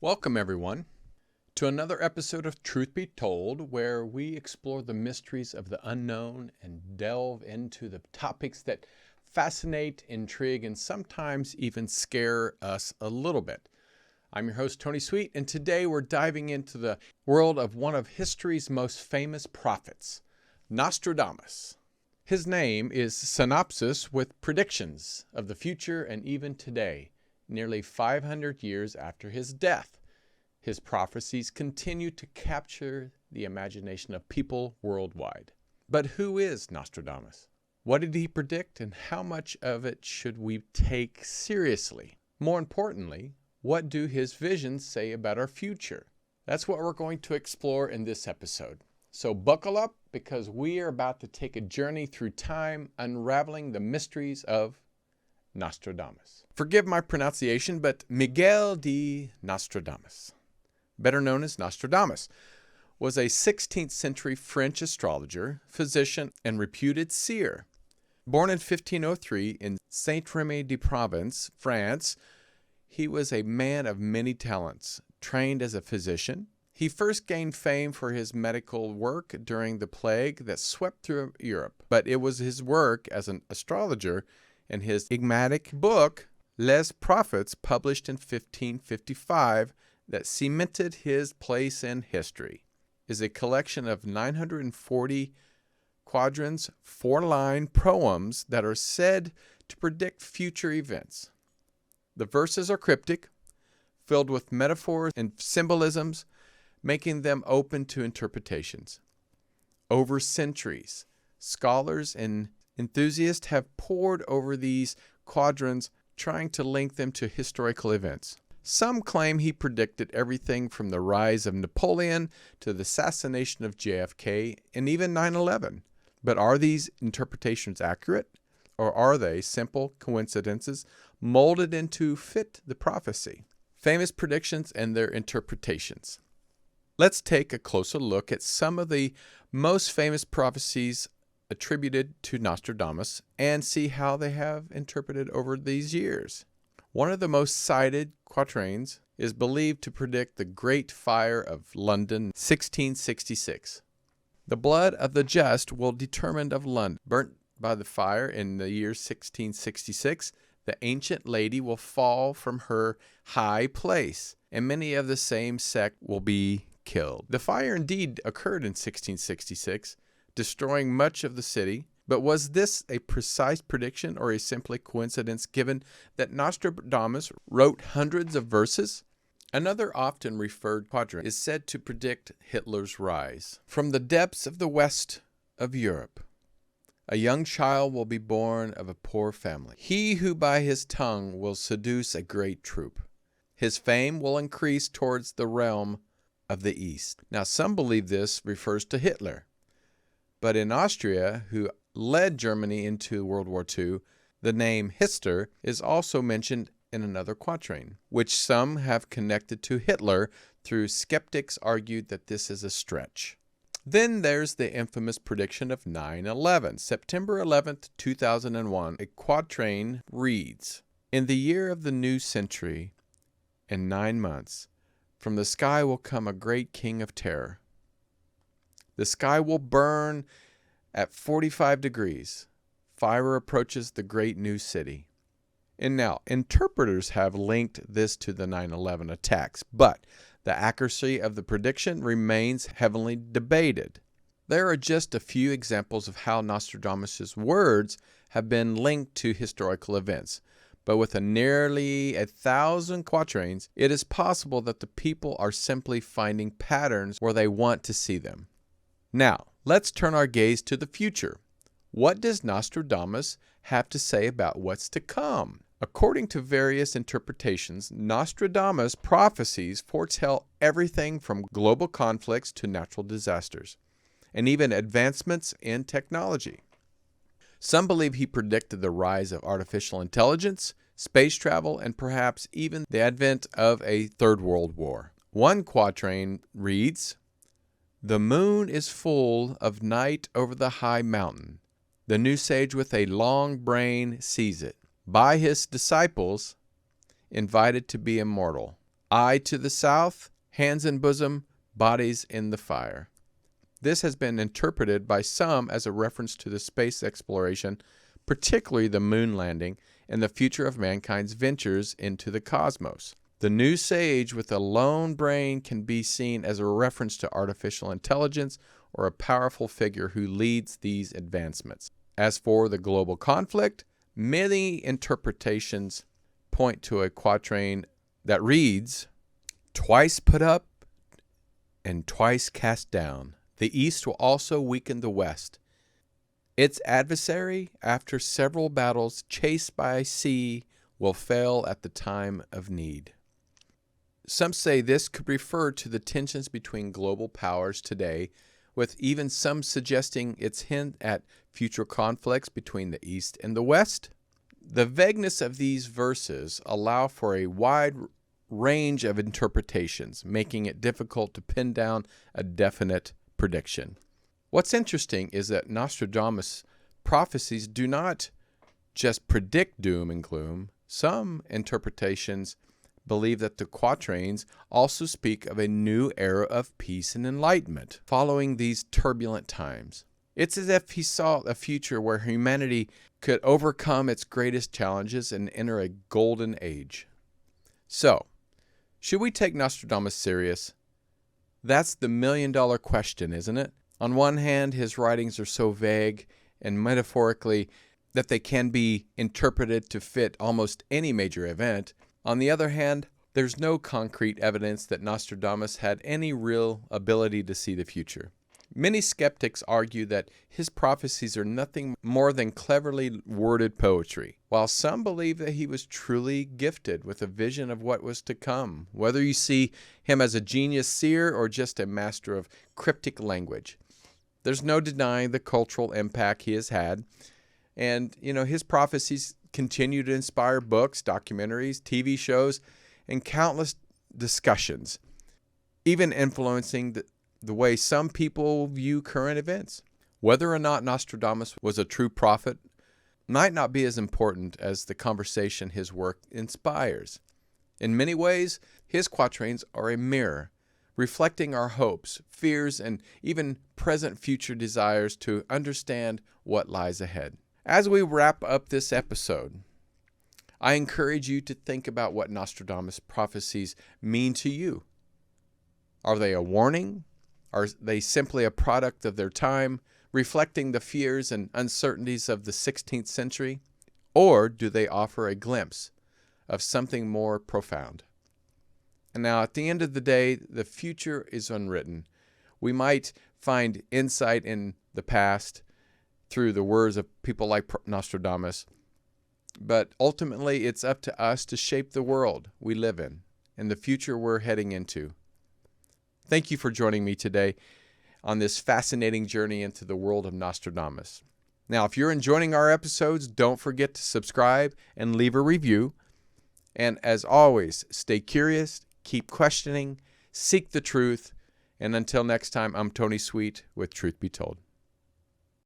Welcome, everyone, to another episode of Truth Be Told, where we explore the mysteries of the unknown and delve into the topics that fascinate, intrigue, and sometimes even scare us a little bit. I'm your host, Tony Sweet, and today we're diving into the world of one of history's most famous prophets, Nostradamus. His name is synopsis with predictions of the future and even today, nearly 500 years after his death. His prophecies continue to capture the imagination of people worldwide. But who is Nostradamus? What did he predict, and how much of it should we take seriously? More importantly, what do his visions say about our future? That's what we're going to explore in this episode. So buckle up, because we are about to take a journey through time, unraveling the mysteries of Nostradamus. Forgive my pronunciation, but Michel de Nostredame, better known as Nostradamus, was a 16th century French astrologer, physician, and reputed seer. Born in 1503 in Saint-Rémy-de-Provence, France, he was a man of many talents. Trained as a physician, he first gained fame for his medical work during the plague that swept through Europe. But it was his work as an astrologer and his enigmatic book, Les Prophets, published in 1555, that cemented his place in history. It is a collection of 940 quatrains, 4-line poems that are said to predict future events. The verses are cryptic, filled with metaphors and symbolisms, making them open to interpretations. Over centuries, scholars and enthusiasts have pored over these quatrains, trying to link them to historical events. Some claim he predicted everything from the rise of Napoleon to the assassination of JFK and even 9/11. But are these interpretations accurate, or are they simple coincidences molded into fit the prophecy? Famous predictions and their interpretations. Let's take a closer look at some of the most famous prophecies attributed to Nostradamus and see how they have interpreted over these years. One of the most cited quatrains is believed to predict the Great Fire of London, 1666. The blood of the just will determine of London. Burnt by the fire in the year 1666, the ancient lady will fall from her high place, and many of the same sect will be killed. The fire indeed occurred in 1666, destroying much of the city. But was this a precise prediction or a simply coincidence, given that Nostradamus wrote hundreds of verses? Another often referred quatrain is said to predict Hitler's rise. From the depths of the west of Europe, a young child will be born of a poor family. He who by his tongue will seduce a great troop. His fame will increase towards the realm of the east. Now, some believe this refers to Hitler. But in Austria, who led Germany into World War II, the name Hister is also mentioned in another quatrain, which some have connected to Hitler, though skeptics argued that this is a stretch. Then there's the infamous prediction of 9/11, September 11th, 2001. A quatrain reads, "In the year of the new century, in 9 months, from the sky will come a great king of terror. The sky will burn at 45 degrees. Fire approaches the great new city." And now, interpreters have linked this to the 9/11 attacks, but the accuracy of the prediction remains heavily debated. There are just a few examples of how Nostradamus' words have been linked to historical events. But with nearly 1,000 quatrains, it is possible that the people are simply finding patterns where they want to see them. Now, let's turn our gaze to the future. What does Nostradamus have to say about what's to come? According to various interpretations, Nostradamus' prophecies foretell everything from global conflicts to natural disasters, and even advancements in technology. Some believe he predicted the rise of artificial intelligence, space travel, and perhaps even the advent of a third world war. One quatrain reads, "The moon is full of night over the high mountain. The new sage with a long brain sees it. By his disciples, invited to be immortal. eye to the south, hands in bosom, bodies in the fire. This has been interpreted by some as a reference to the space exploration, particularly the moon landing, and the future of mankind's ventures into the cosmos. The new sage with a lone brain can be seen as a reference to artificial intelligence or a powerful figure who leads these advancements. As for the global conflict, many interpretations point to a quatrain that reads, "Twice put up and twice cast down. The East will also weaken the West. Its adversary, after several battles chased by sea, will fail at the time of need." Some say this could refer to the tensions between global powers today, with even some suggesting its hint at future conflicts between the East and the West. The vagueness of these verses allow for a wide range of interpretations, making it difficult to pin down a definite prediction. What's interesting is that Nostradamus' prophecies do not just predict doom and gloom. Some interpretations believe that the quatrains also speak of a new era of peace and enlightenment following these turbulent times. It's as if he saw a future where humanity could overcome its greatest challenges and enter a golden age. So, should we take Nostradamus serious? That's the million-dollar question, isn't it? On one hand, his writings are so vague and metaphorically that they can be interpreted to fit almost any major event. On the other hand, there's no concrete evidence that Nostradamus had any real ability to see the future. Many skeptics argue that his prophecies are nothing more than cleverly worded poetry, while some believe that he was truly gifted with a vision of what was to come, whether you see him as a genius seer or just a master of cryptic language. There's no denying the cultural impact he has had, and his prophecies continue to inspire books, documentaries, TV shows, and countless discussions, even influencing the way some people view current events. Whether or not Nostradamus was a true prophet might not be as important as the conversation his work inspires. In many ways, his quatrains are a mirror, reflecting our hopes, fears, and even present-future desires to understand what lies ahead. As we wrap up this episode, I encourage you to think about what Nostradamus' prophecies mean to you. Are they a warning? Are they simply a product of their time, reflecting the fears and uncertainties of the 16th century? Or do they offer a glimpse of something more profound? And now, at the end of the day, the future is unwritten. We might find insight in the past through the words of people like Nostradamus, but ultimately it's up to us to shape the world we live in and the future we're heading into. Thank you for joining me today on this fascinating journey into the world of Nostradamus. Now, if you're enjoying our episodes, don't forget to subscribe and leave a review. And as always, stay curious, keep questioning, seek the truth, and until next time, I'm Tony Sweet with Truth Be Told.